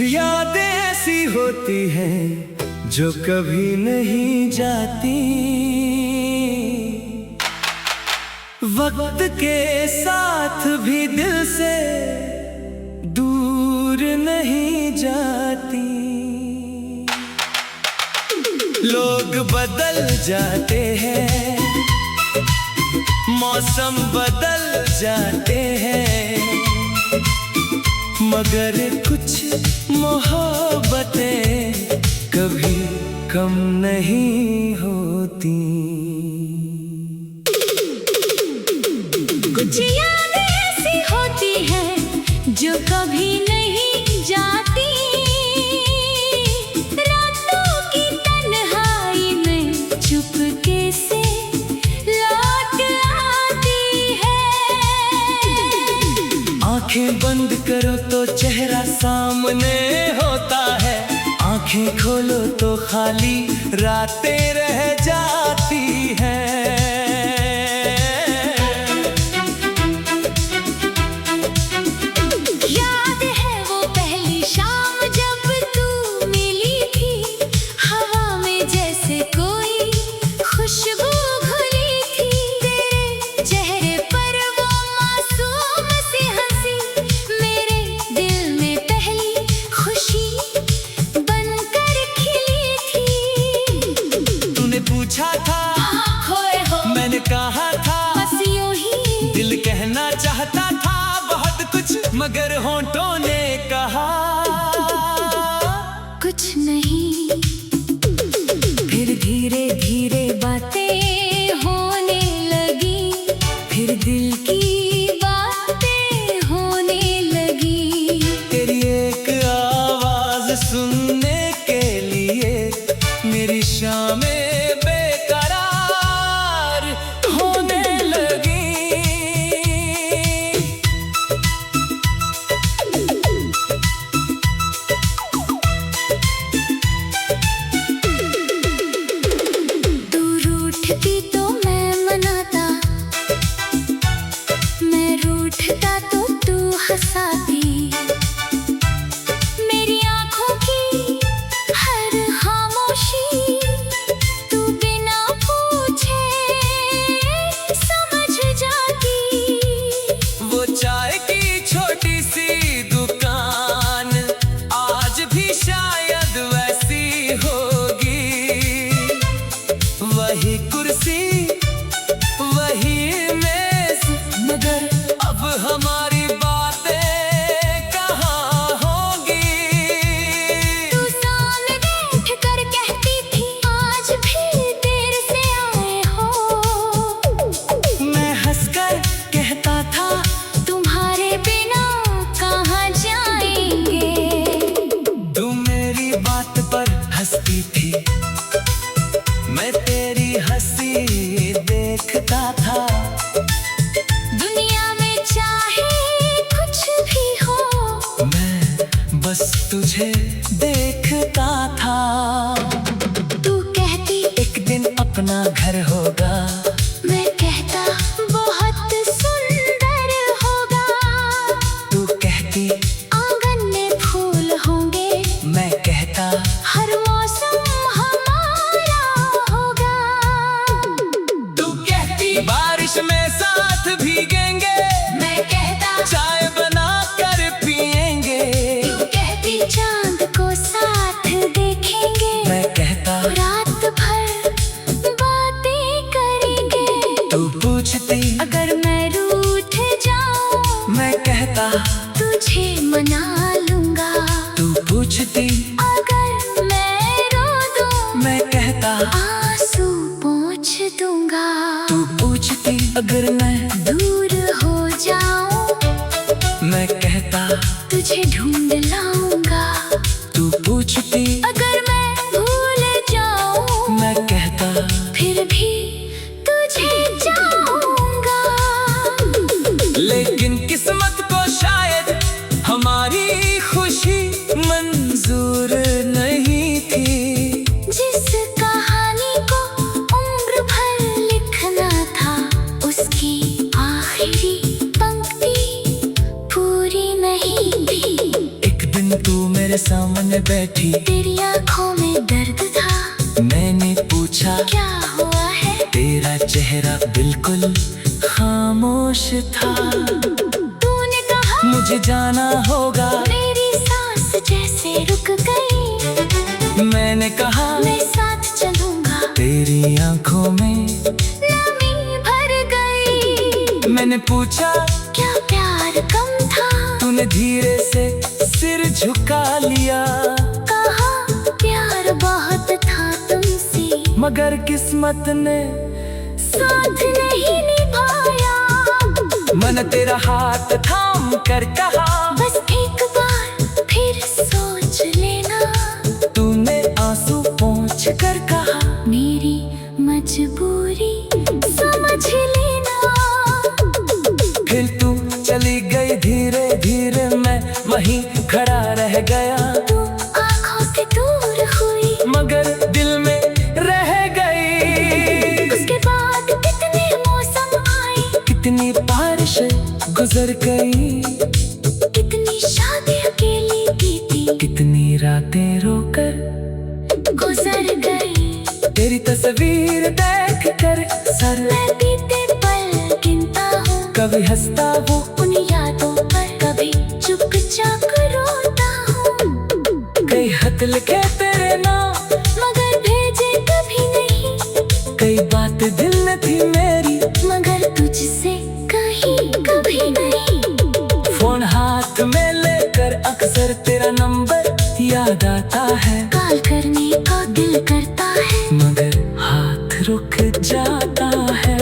यादें ऐसी होती हैं जो कभी नहीं जाती, वक्त के साथ भी दिल से दूर नहीं जाती। लोग बदल जाते हैं, मौसम बदल जाते हैं, मगर कुछ मोहब्बतें कभी कम नहीं होती। कुछ यादें ऐसी होती हैं जो कभी नहीं जाती, रातों की तन्हाई में चुपके से लौट आती है। आंखें बंद करो तो चेहरा सामने होता है, आंखें खोलो तो खाली रातें रह जाती हैं। याद है वो पहली शाम जब तू मिली थी, हवा में जैसे कोई खुशबू घुली थी। तेरे चेहरे पर वो मासूम सी हंसी मेरे दिल में पहली खुशी बनकर खिली थी। तूने पूछा था खोए हो, मैंने कहा था, बस यूं ही दिल कहना चाहता था बहुत कुछ, मगर होंठों ने कहा कुछ नहीं। फिर धीरे धीरे बातें होने लगी, फिर दिल की बातें होने लगी। तेरी एक आवाज सुनने के लिए मेरी शामें बेकरार होने लगी। तू रूठती तो मैं मनाता, मैं रूठता तो तू हंसाती। मेरी आँखों की हर खामोशी तू बिना पूछे समझ जाती। वो चाय की छोटी सी दुकान आज भी शायद वैसी होगी, वही कुर्सी वही मेज, मगर अब हमारी बातें कहाँ होंगी। तू सामने बैठ कर कहती थी आज भी देर से आए हो। मैं हंसकर कहता था तुम्हारे बिना कहाँ जाएंगे। तू मेरी बात पर हंसती थी, मैं तेरी हंसी देखता था। दुनिया में चाहे कुछ भी हो, मैं बस तुझे देखता था। तू कहती एक दिन अपना घर होगा, मैं कहता बहुत सुंदर होगा। तू कहती आंगन में फूल होंगे, मैं कहता हर मौसम हमारा होगा। तू कहती बारिश में साथ भीगेंगे, मैं कहता चाय बना कर पिएंगे। तू कहती चांद को साथ देखेंगे, मैं कहता रात भर बातें करेंगे। तू पूछती अगर मैं रूठ जाऊं, मैं कहता तुझे मना लूंगा। तू पूछती अगर मैं रो दूं, मैं कहता आंसू पोंछ दूंगा। तू पूछती अगर मैं दूर हो जाऊं, मैं कहता तुझे ढूंढ लाऊंगा। तू पूछती अगर मैं भूल जाऊं, मैं कहता फिर भी तुझे चाहूंगा। लेकिन किस्मत को शायद हमारी खुशी मंजूर नहीं थी। जिस कहानी को उम्र भर लिखना था, उसकी आखिरी पंक्ति पूरी नहीं थी। एक दिन तू मेरे मेरे सामने बैठी, तेरी आंखों में दर्द था। मैंने पूछा क्या हुआ है? तेरा चेहरा बिल्कुल खामोश था। तूने कहा मुझे जाना होगा, मेरी सांस जैसे रुक गई। मैंने कहा मैं साथ चलूंगा, तेरी आंखों में नमी भर गई। मैंने पूछा क्या प्यार कम था? तूने धीरे से सिर झुका लिया, कहा प्यार बहुत था तुमसे, मगर किस्मत ने साथ नहीं निभाया। मन तेरा हाथ थाम कर कहा, बस एक बार फिर सोच लेना। तूने आंसू पोंछ कर कहा, मेरी मजबूरी समझ लेना। फिर तू चली गई धीरे धीरे, मैं वहीं खड़ा रह गया। तू आंखों से दूर हुई, मगर दिल में रह गई। उसके बाद कितने मौसम आए, कितनी बारिशें गुजर गई, कितनी शादी अकेली बीती, कितनी रातें रोकर गुजर गई। तेरी तस्वीर देख कर सर मैं बीते पल गिनता हूँ, कभी हंसता हूँ, उन यादों पर कभी चुपचाप रोता हूँ। कई खत लिखे तेरे नाम, मगर भेजे कभी नहीं, कई बात दिल में थी मेरी, मगर तुझसे कहीं कभी नहीं। फोन हाथ में लेकर अक्सर तेरा नंबर याद आता है, कॉल करने का दिल करता है, मगर हाथ रुक जाता है।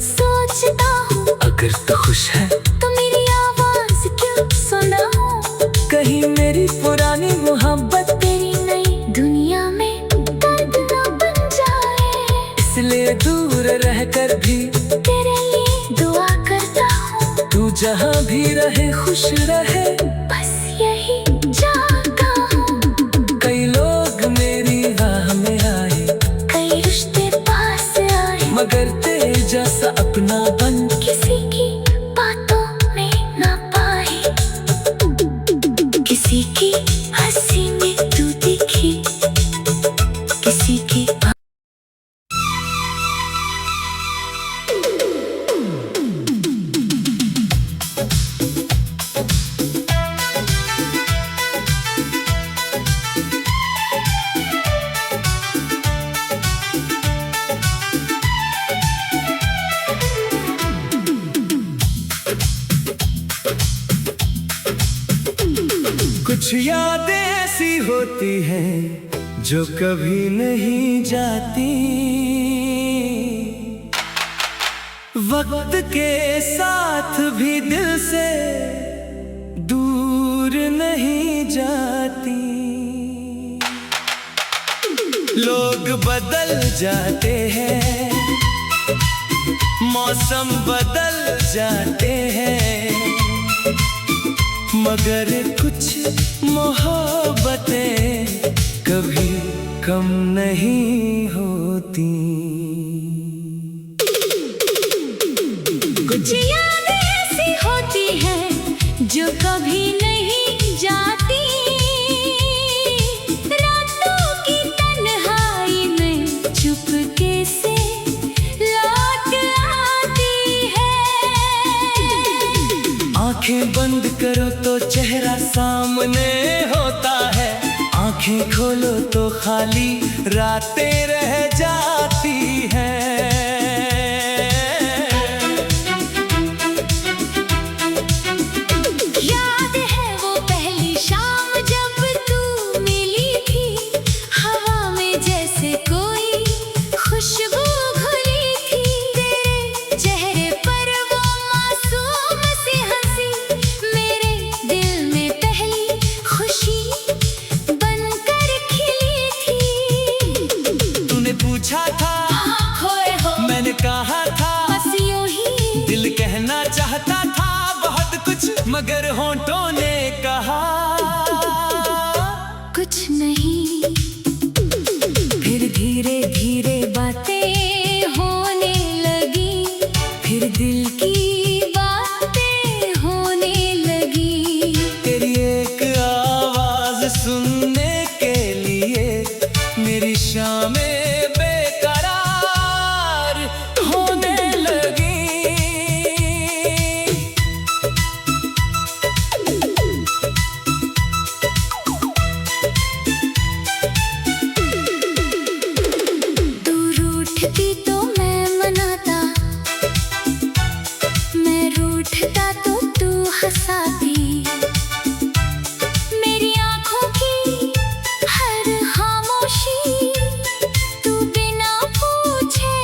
सोचता हूँ अगर तू खुश है तो मेरी आवाज क्यों सुनाऊं। कहीं मेरी पुरानी मोहब्बत तेरी नई दुनिया में दर्द न बन जाए, इसलिए दूर रहकर भी तेरे लिए दुआ करता हूँ। तू जहाँ भी रहे खुश रहे, बस यही चाहता हूँ। कई लोग मेरी राह में आए, कई रिश्ते पास आए, मगर तेरे जैसा अपना बन किसी की बातों में ना पाए। किसी की हंसी में तू दिखी, किसी की कुछ यादें ऐसी होती हैं जो कभी नहीं जाती, वक्त के साथ भी दिल से दूर नहीं जाती। लोग बदल जाते हैं, मौसम बदल जाते हैं, मगर कुछ मोहब्बतें कभी कम नहीं होती। कुछ यादें ऐसी होती हैं जो कभी नहीं जाती, रातों की तन्हाई में चुपके से लौट आती है। आंखें बंद करो तो चेहरा सामने होता है, आंखें खोलो तो खाली रातें रह जाती हैं। याद है वो पहली शाम जब तू मिली थी, हवा में जैसे कोई खुशबू घुली थी। तेरे चेहरे पर वो मासूम सी हंसी, मेरे दिल में पहली खुशी बनकर खिली थी। तूने पूछा था, खोए हो मैंने कहा था, बस यूं ही दिल कहना चाहता था बहुत कुछ, मगर होंठों ने कहा कुछ नहीं। फिर धीरे धीरे बातें होने लगी, फिर दिल की बातें होने लगी। तेरी एक आवाज रूठती तो मैं मनाता, मैं रूठता तो तू हंसाती। मेरी आँखों की हर खामोशी तू बिना पूछे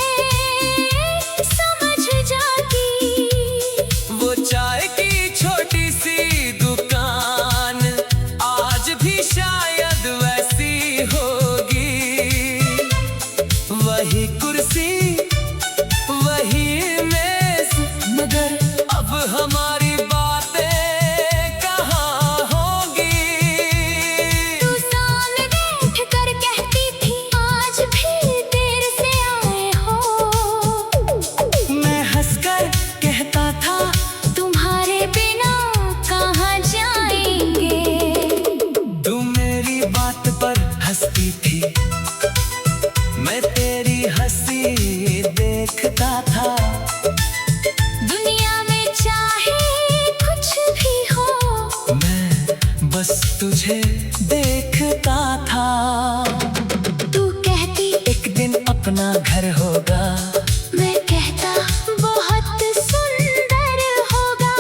समझ जाती। वो चाय की छोटी सी दुकान आज भी शायद वैसी होगी। वही कुर्सी वही मेज, मगर अब हमारी बातें कहाँ होंगी। तू सामने बैठ कर कहती थी आज भी देर से आए हो। मैं हंसकर कहता था तुम्हारे बिना कहाँ जाएंगे। तू मेरी बात पर हंसती थी, मैं तेरी हंसी देखता था। दुनिया में चाहे कुछ भी हो, मैं बस तुझे देखता था। तू कहती एक दिन अपना घर होगा, मैं कहता बहुत सुंदर होगा।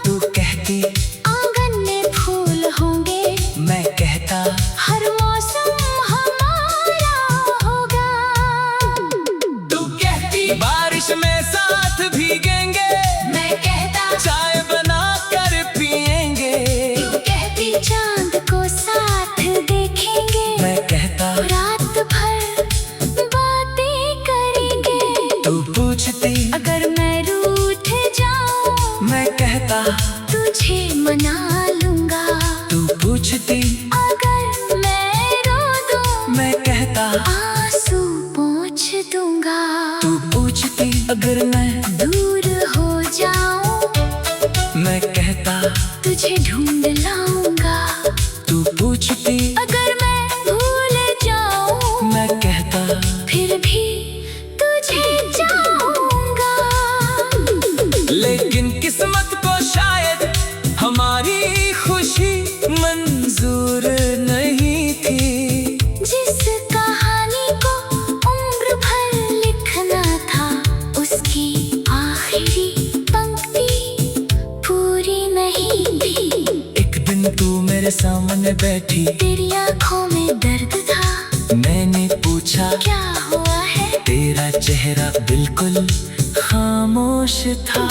तू कहती आंगन में फूल होंगे, मैं कहता हर मौसम हमारा होगा। तू कहती बारिश में साथ भीगेंगे, मैं कहता चाय बना कर पिएंगे। तू कहती चांद को साथ देखेंगे, मैं कहता रात भर बातें करेंगे। तू पूछती अगर मैं रूठ जाऊं, मैं कहता तुझे मना लूंगा। तू पूछती अगर मैं रो दूं, मैं कहता आंसू पोंछ दूंगा। तू पूछती अगर मैं दूर हो जाऊं, मैं कहता तुझे ढूंढ लाऊंगा। तू पूछती अगर मैं भूल जाऊं, मैं कहता फिर भी तुझे चाहूंगा। लेकिन किस्मत को शायद हमारी खुशी मंजूर नहीं थी। जिस कहानी को उम्र भर लिखना था, उसकी आखिरी पंक्ति पूरी नहीं थी। एक दिन तू मेरे सामने बैठी, तेरी आंखों में दर्द था। मैंने पूछा क्या हुआ है? तेरा चेहरा बिल्कुल खामोश था।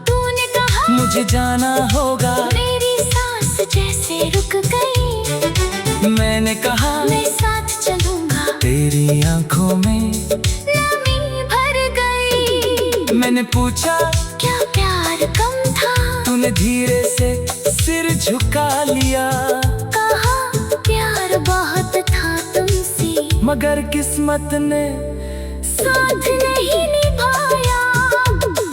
तूने कहा मुझे जाना होगा, मेरी सांस जैसे रुक गई। मैंने कहा मैं साथ चलूंगा, तेरी आंखों में नमी भर गई। मैंने पूछा क्या प्यार कम था? तूने धीरे से सिर झुका लिया। कहा प्यार बहुत था तुमसे, मगर किस्मत ने साथ नहीं निभाया।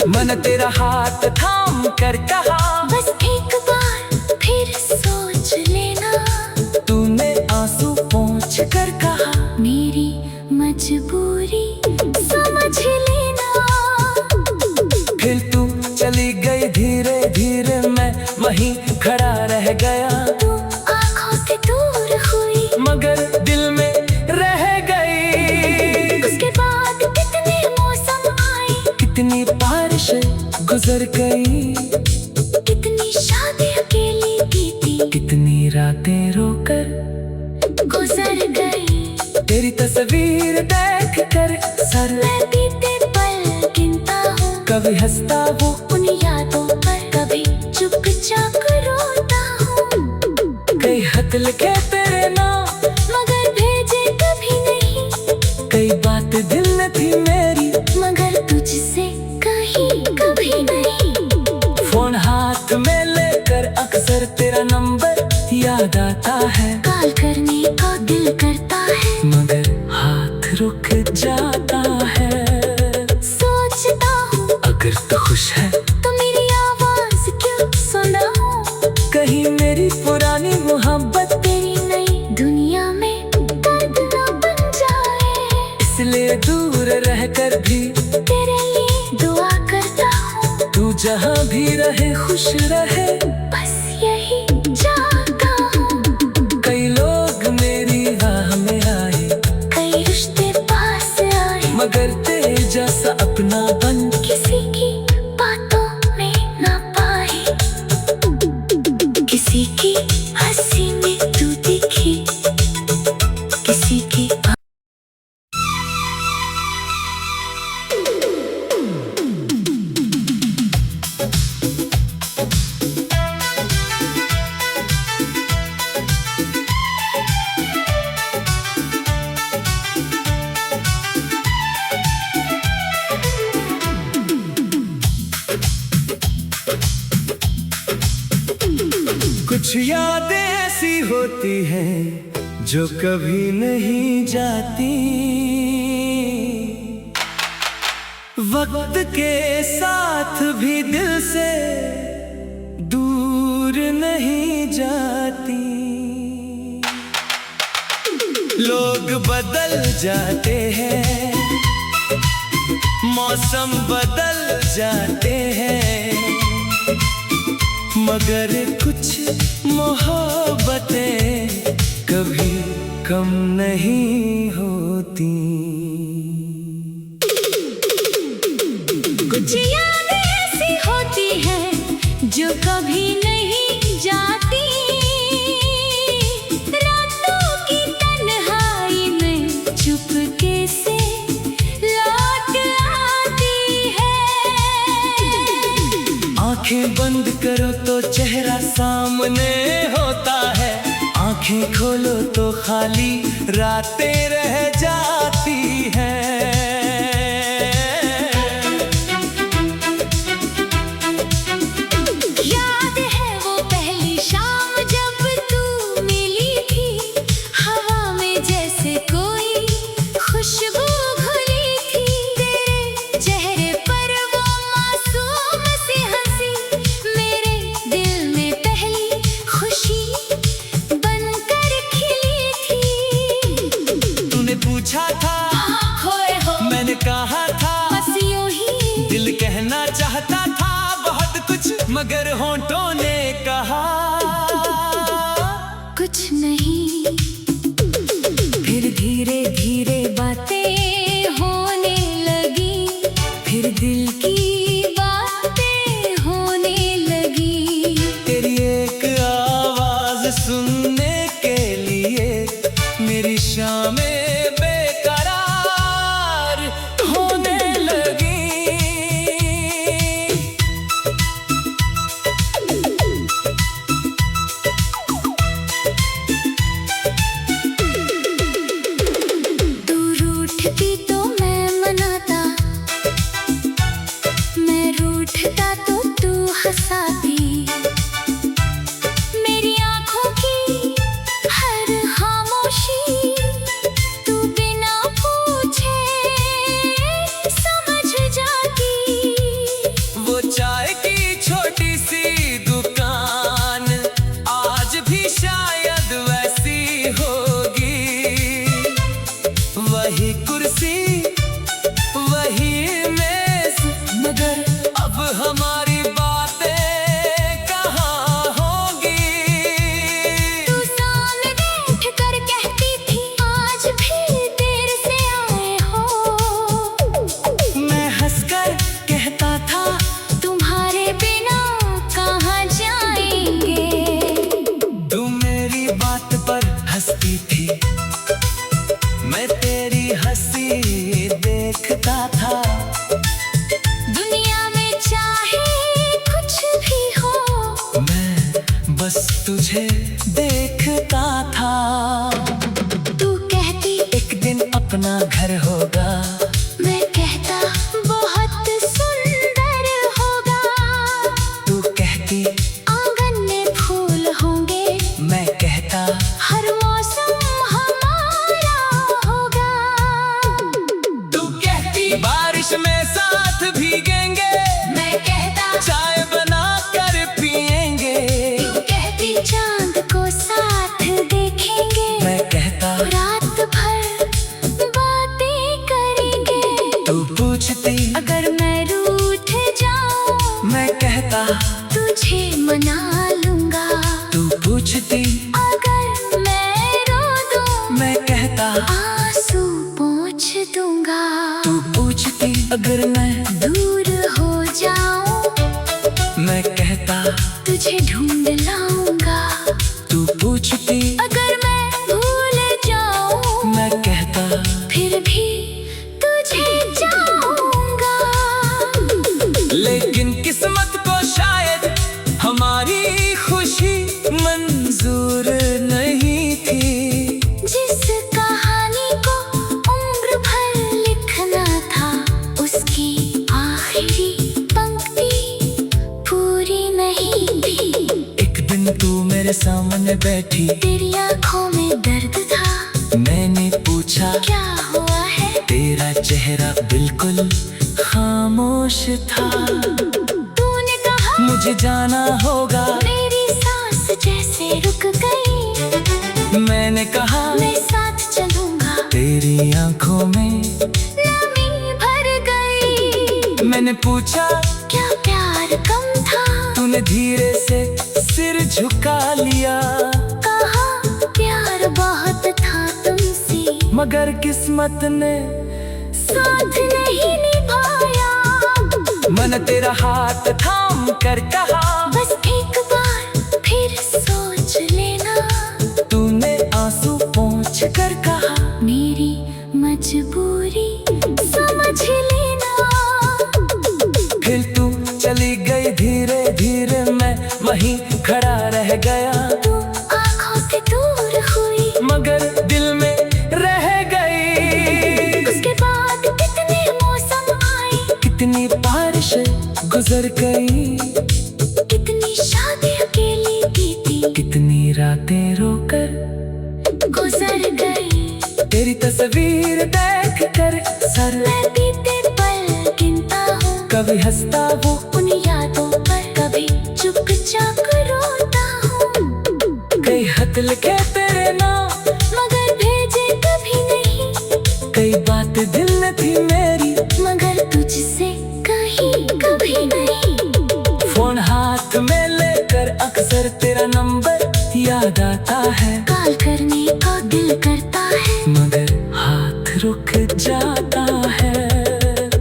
मन तेरा हाथ थाम कर कहा बस एक बार फिर सोच लेना। तूने आंसू पोंछ कर कहा मेरी मजबूरी समझ लेना। फिर तू चली गई धीरे धीरे, मैं वहीं खड़ा रह गया। तू आंखों से दूर हुई, मगर दिल में रह गई। उसके बाद कितने मौसम आए, कितनी बारिशें गुजर गई, कितनी शादी अकेली बीती, कितनी रातें रोकर गुजर गई। तेरी तस्वीर देख कर सर मैं बीते पल गिनता हूँ, कभी हंसता हूँ, उन यादों पर कभी चुपचाप रोता हूँ। कई खत लिखे तेरे नाम, मगर भेजे कभी नहीं। कई बात दिल में थी मेरी, मगर तुझसे कहीं कभी नहीं। फोन हाथ में लेकर अक्सर तेरा नंबर याद आता है। कॉल करने का दिल करता है, मगर हाथ रुक जाता है। सोचता हूँ अगर तू खुश है तो मेरी आवाज क्यों सुनाऊं। कहीं मेरी पुरानी मोहब्बत तेरी नई दुनिया में दर्द न बन जाए। इसलिए दूर रहकर भी तेरे लिए दुआ करता हूँ, तू जहाँ भी रहे खुश रहे। बस यही चाहता हूँ। कई लोग मेरी राह में आए, कई रिश्ते पास मगर तेरे जैसा अपना बन किसी की बातों में ना पाए, किसी की हंसी में तू दिखी, किसी की कुछ यादें ऐसी होती हैं जो कभी नहीं जाती, वक्त के साथ भी दिल से दूर नहीं जाती। लोग बदल जाते हैं, मौसम बदल जाते हैं, मगर कुछ मोहब्बतें कभी कम नहीं होती। कुछ यादें ऐसी होती हैं जो कभी नहीं जाती, रातों की तन्हाई में चुपके से लौट आती है। आंखें बंद करो तो चेहरा सामने होता है, आंखें खोलो तो खाली रातें रह जाती हैं। याद है वो पहली शाम जब तू मिली थी, हवा में जैसे कोई खुशबू घुली थी, तेरे चेहरे पर वो मासूम सी हंसी मेरे दिल में पहली खुशी बनकर खिली थी। तूने पूछा था, होए हो मैंने कहा था, बस यूं ही दिल कहना चाहता था बहुत कुछ, मगर होंठों ने कहा कुछ नहीं। फिर धीरे धीरे बातें होने लगी, फिर दिल की बातें होने लगी। तेरी एक आवाज सुनने के लिए मेरी शामें बेकरार होने लगी। तू रूठती तो मैं मनाता, मैं रूठता तो तू हंसाती। मेरी आँखों की हर खामोशी तू बिना पूछे समझ जाती। वो चाय की छोटी सी दुकान आज भी शायद वैसी होगी, वही कुर्सी वही मेज, मगर अब हमारी बातें कहाँ होंगी। तू सामने बैठ कर कहती थी आज भी देर से आए हो, मैं हंसकर कहता था तुम्हारे बिना कहाँ जाएंगे। तू मेरी बात पर हंसती थी, मैं तेरी हंसी देखता था। दुनिया में चाहे कुछ भी हो, मैं बस तुझे देखता था। तू कहती एक दिन अपना घर होगा, मैं कहता बहुत सुंदर होगा। तू कहती आंगन में फूल होंगे, मैं कहता हर मौसम हमारा होगा। तू कहती बारिश में साथ भीगेंगे, मैं कहता चाय बना कर पिएंगे। तू कहती चांद को साथ देखेंगे, मैं कहता रात भर बातें करेंगे। तू पूछती अगर मैं रूठ जाऊं, मैं कहता तुझे मना लूंगा। तू पूछती अगर मैं रो दूं, मैं कहता आंसू पोंछ दूं। चलूंगा। तू पूछती अगर मैं दूर हो जाऊं, मैं कहता तुझे ढूंढ लाऊंगा। तू पूछती अगर मैं भूल जाऊं, मैं कहता फिर भी तुझे चाहूंगा। लेकिन किस्मत को शायद हमारी खुशी मंजूर नहीं थी। जिस कहानी को उम्र भर लिखना था, उसकी आखिरी पंक्ति पूरी नहीं थी। एक दिन तू मेरे सामने बैठी, तेरी आंखों में दर्द था। मैंने पूछा क्या हुआ है? तेरा चेहरा बिल्कुल खामोश था। तूने कहा मुझे जाना होगा। मेरी सांस जैसे रुक गई। मैंने कहा मैं साथ चलूंगा। तेरी आंखों में नमी भर गई। मैंने पूछा क्या प्यार कम था? तूने धीरे से सिर झुका लिया। कहा प्यार बहुत था तुमसे, मगर किस्मत ने साथ नहीं निभाया। मन तेरा हाथ थाम कर कहा बस एक बार फिर सोच लेना। तूने आंसू पोंछ कर कहा मेरी मजबूरी समझ लेना। फिर तू चली गई धीरे धीरे, मैं वहीं खड़ा रह गया। तू आंखों से दूर हुई, मगर दिल में रह गई। उसके बाद कितने मौसम आए, कितनी बारिश गुजर गई, कितनी शादी अकेली बीती, कितनी रातें रोकर गुजर गई। तेरी तस्वीर देख कर सर मैं बीते पल गिनता हूँ, कभी हंसता वो उन यादों पर कभी चुपचाप रोता हूँ। कई खत लिखे तेरे नाम, मगर भेजे कभी नहीं। कई बात दिल में थी मेरी, मगर तुझसे कहीं कभी नहीं। फोन हाथ में लेकर अक्सर तेरा नंबर याद आता है। कॉल करने का दिल करता है, मगर हाथ रुक जाता है।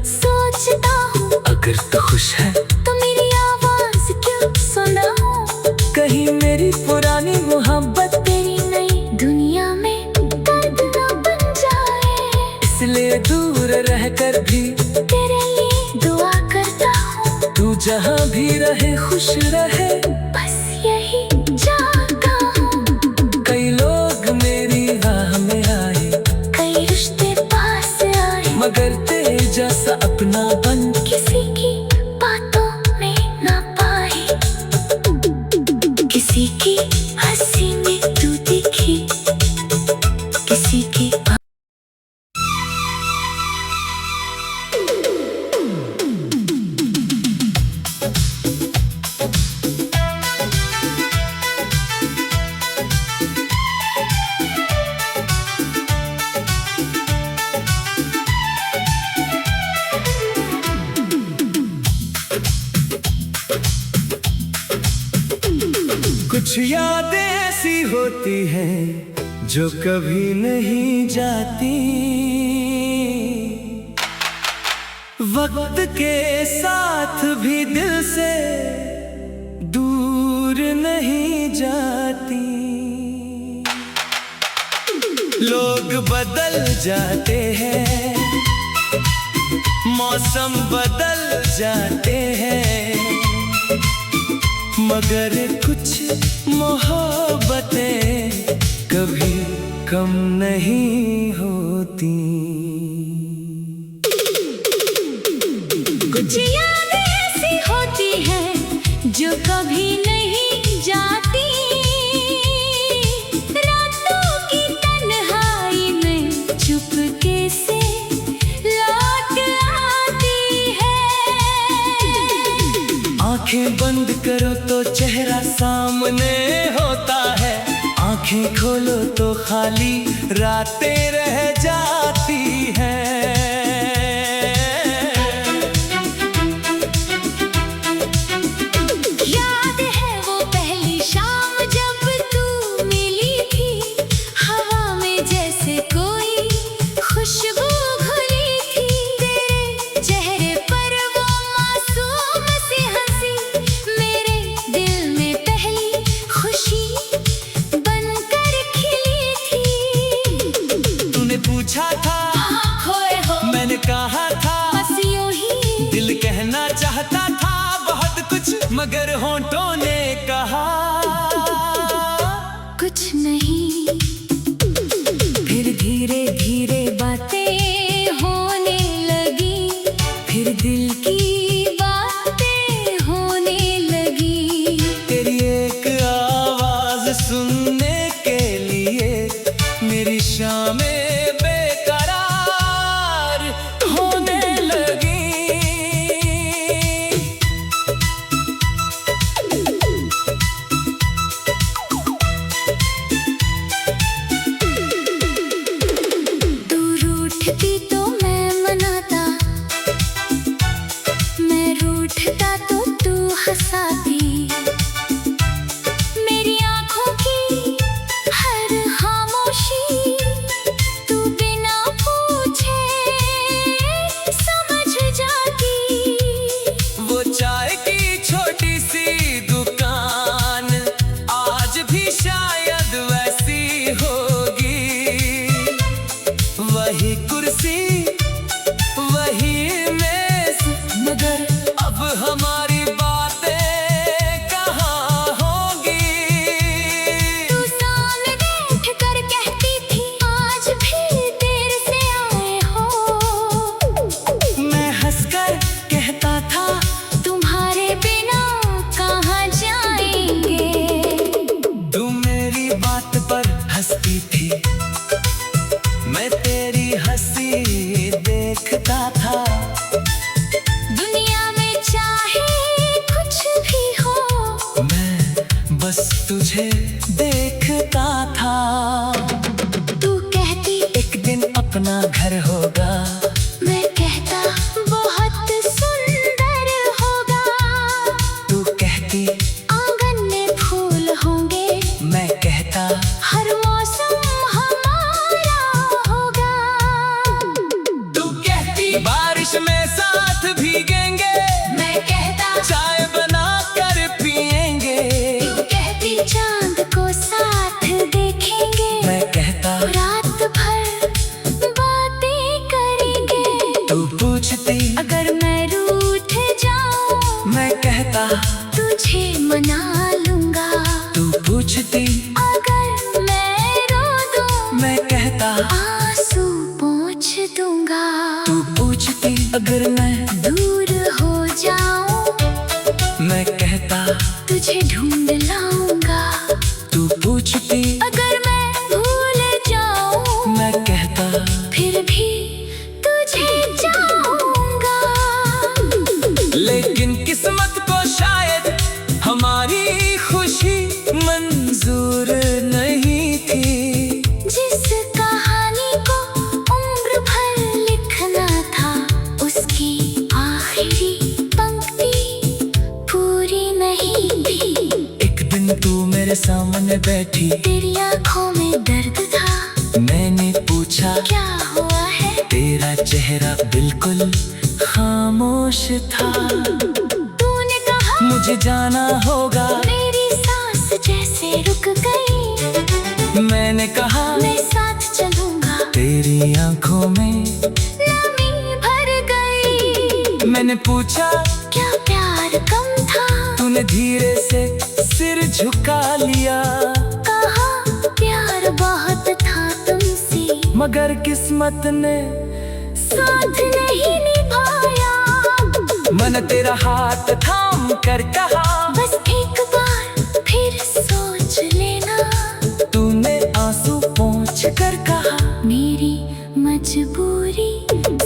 सोचता हूँ अगर तू खुश है तो मेरी आवाज क्यों सुनाऊं। कहीं मेरी पुरानी मोहब्बत तेरी नई दुनिया में दर्द न बन जाए। इसलिए दूर रहकर भी तेरे लिए दुआ करता हूँ, तू जहाँ भी रहे खुश रहे। बस यही चाहता हूँ। कई लोग मेरी राह में आए, कई रिश्ते पास आए, मगर तेरे जैसा अपना बन किसी की बातों में ना पाए। किसी की हंसी में तू दिखी, किसी की कुछ यादें ऐसी होती हैं जो कभी नहीं जाती। वक्त के साथ भी दिल से दूर नहीं जाती। लोग बदल जाते हैं, मौसम बदल जाते हैं, मगर कुछ मोहब्बतें कभी कम नहीं होती। कुछ यादें ऐसी होती हैं जो कभी नहीं जाती। रातों की तन्हाई में चुपके से लौट आती है। आंखें बंद करो तो चेहरा सामने होता है, आंखें खोलो तो खाली रातें रह जाती हैं। याद है वो पहली शाम जब तू मिली थी, हवा में जैसे कोई खुशबू घुली कहा था, बस यूं ही दिल कहना चाहता था बहुत कुछ, मगर होंठों ने कहा कुछ नहीं। फिर धीरे धीरे बातें होने लगी, फिर दिल की बातें होने लगी। तेरी एक आवाज सुनने के लिए मेरी शामें बेकरार होने लगी। तू रूठती तो मैं मनाता, मैं रूठता तो तू हंसाती। मेरी आँखों की हर खामोशी तू बिना पूछे समझ जाती। वो चाय की छोटी सी दुकान आज भी शायद वैसी होगी, वही कुर्सी वही मेज, मगर अब हमारी बातें कहाँ होंगी। तू सामने बैठ कर कहती थी आज भी देर से आए हो। मैं हंसकर कहता था तुम्हारे बिना कहाँ जाएंगे। तू मेरी बात पर हंसती थी, मैं तेरी हंसी देखता था। दुनिया में चाहे कुछ भी हो, मैं बस तुझे देखता था। तू कहती एक दिन अपना घर होगा, मैं कहता बहुत सुंदर होगा। तू कहती आंगन में फूल होंगे, मैं कहता हर मौसम हमारा होगा। तू कहती बारिश में साथ भीगेंगे, मैं कहता चाय बना कर पिएंगे। तू कहती चांद को साथ देखेंगे, मैं कहता रात भर बातें करेंगे। तू पूछती अगर मैं रूठ जाऊं, मैं कहता तुझे मना लूंगा। तू पूछती अगर मैं रो दूं, मैं कहता आंसू पोंछ दूंगा। तू पूछती अगर मैं दूर हो जाऊं, मैं कहता तुझे ढूंढ लाऊंगा। तू पूछती अगर मैं भूल जाऊं, मैं कहता फिर भी तुझे चाहूंगा। लेकिन किस्मत को शायद हमारी खुशी मंजूर नहीं थी। जिस कहानी को उम्र भर लिखना था, उसकी आखिरी पंक्ति पूरी नहीं थी। एक दिन तू मेरे सामने बैठी, तेरी आंखों में दर्द था। मैंने पूछा क्या हुआ है? तेरा चेहरा बिल्कुल खामोश था। तूने कहा मुझे जाना होगा, मेरी सांस जैसे रुक गई। मैंने कहा मैं साथ चलूंगा, तेरी आंखों में नमी भर गई। मैंने पूछा क्या प्यार कम था? तूने धीरे से सिर झुका लिया, कहा प्यार बहुत था तुमसे, मगर किस्मत ने साथ नहीं निभाया। मन तेरा हाथ थाम कर कहा बस एक बार फिर सोच लेना। तूने आंसू पोंछ कर कहा मेरी मजबूरी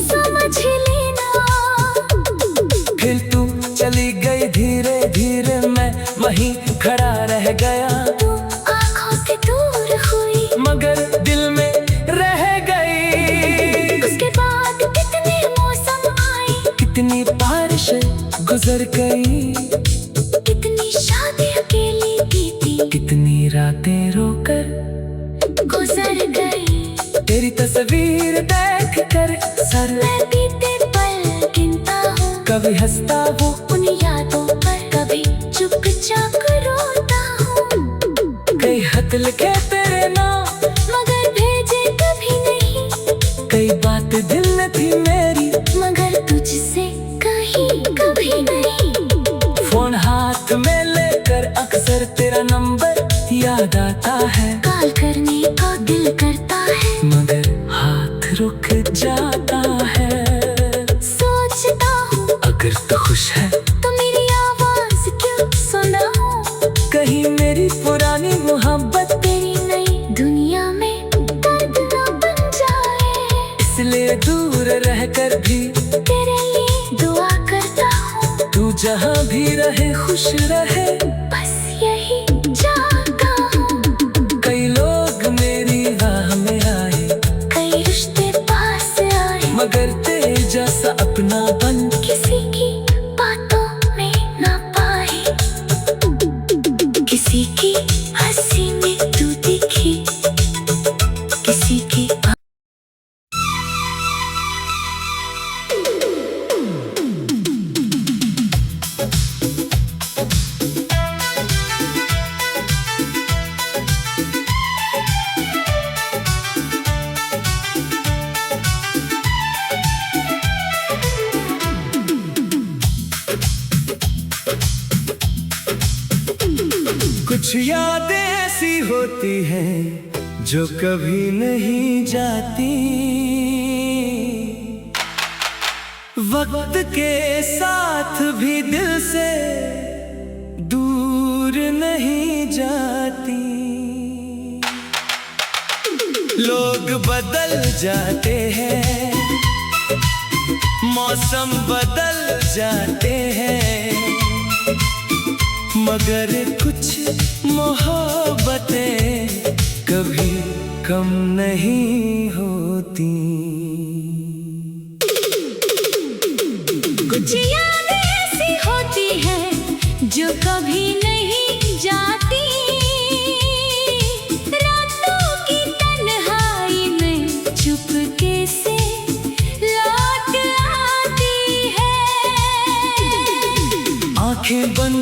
समझ लेना। फिर तू चली गई धीरे धीरे, मैं वहीं खड़ा रह गया। तू आंखों से दूर हुई, मगर दिल में रह गई। उसके बाद कितने मौसम आए, कितनी बारिशें गुजर गई, कितनी शादी अकेली बीती, कितनी रातें रोकर गुजर गई। तेरी तस्वीर देख कर सर मैं बीते पल गिनता हूँ, कभी हंसता हूँ उन यादों पर, कभी चुपचाप रोता हूँ। कई खत लिखे तेरे नाम, मगर भेजे कभी नहीं। कई बात दिल में थी मेरी, आता है, काल करने को दिल करता है, मगर हाथ रुक जाता है। सोचता हूँ अगर तू खुश है तो मेरी आवाज क्यों सुनाऊं, कहीं मेरी पुरानी मोहब्बत तेरी नई दुनिया में दर्द न बन जाए। इसलिए दूर रहकर भी तेरे लिए दुआ करता हूँ, तू जहाँ भी रहे खुश रहे, बस यही चाहता हूँ। कई लोग मेरी राह में आए, कई रिश्ते पास आए, मगर तेरे जैसा अपना बन किसी की बातों में ना पाए। किसी की हंसी में तू दिखी, किसी की कुछ यादें ऐसी होती हैं जो कभी नहीं जाती, वक्त के साथ भी दिल से दूर नहीं जाती। लोग बदल जाते हैं, मौसम बदल जाते हैं, मगर कुछ मोहब्बतें कभी कम नहीं होती। कुछ यादें ऐसी होती हैं जो कभी नहीं जाती, रातों की तन्हाई में चुपके से लौट आती है। आंखें बंद